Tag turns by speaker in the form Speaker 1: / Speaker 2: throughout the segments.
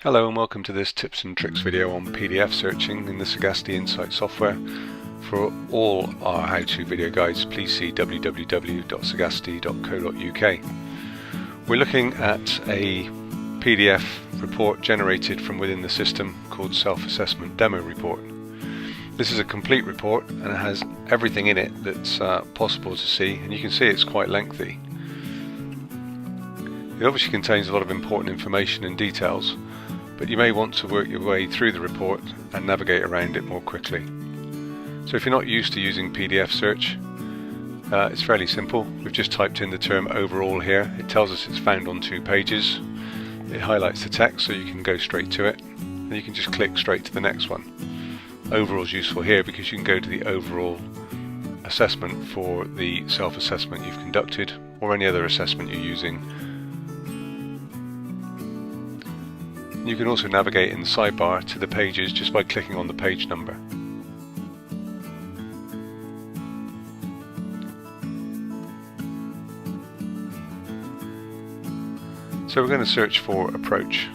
Speaker 1: Hello and welcome to this tips and tricks video on PDF searching in the Sagaciti Insight software. For all our how-to video guides, please see www.sagaciti.co.uk. We're looking at a PDF report generated from within the system called Self-Assessment Demo Report. This is a complete report and it has everything in it that's possible to see, and you can see it's quite lengthy. It obviously contains a lot of important information and details, but you may want to work your way through the report and navigate around it more quickly. So if you're not used to using PDF search, it's fairly simple. We've just typed in the term overall here. It tells us it's found on 2 pages. It highlights the text so you can go straight to it, and you can just click straight to the next one. Overall is useful here because you can go to the overall assessment for the self-assessment you've conducted or any other assessment you're using. You can also navigate in the sidebar to the pages just by clicking on the page number. So we're going to search for approach.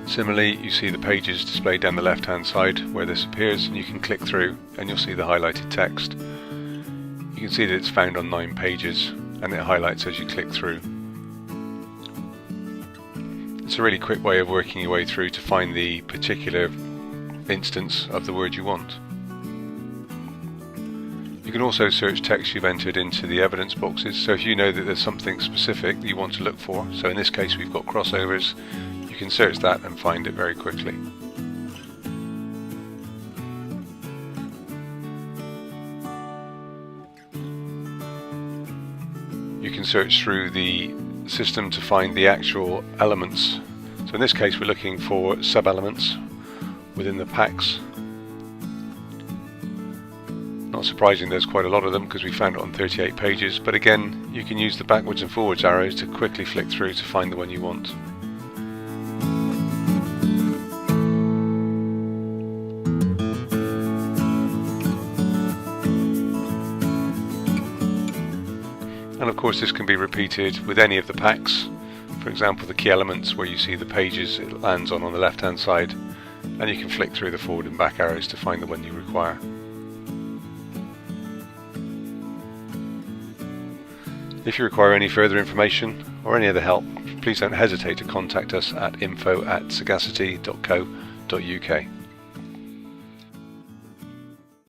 Speaker 1: Similarly, you see the pages displayed down the left hand side where this appears, and you can click through and you'll see the highlighted text. You can see that it's found on 9 pages and it highlights as you click through. It's a really quick way of working your way through to find the particular instance of the word you want. You can also search text you've entered into the evidence boxes, so if you know that there's something specific that you want to look for, so in this case we've got crossovers, you can search that and find it very quickly. You can search through the system to find the actual elements. So in this case we're looking for sub-elements within the packs. Not surprising, there's quite a lot of them because we found it on 38 pages, but again you can use the backwards and forwards arrows to quickly flick through to find the one you want. And of course this can be repeated with any of the packs. For example, the key elements where you see the pages it lands on the left hand side, and you can flick through the forward and back arrows to find the one you require. If you require any further information or any other help, please don't hesitate to contact us at info@sagaciti.co.uk.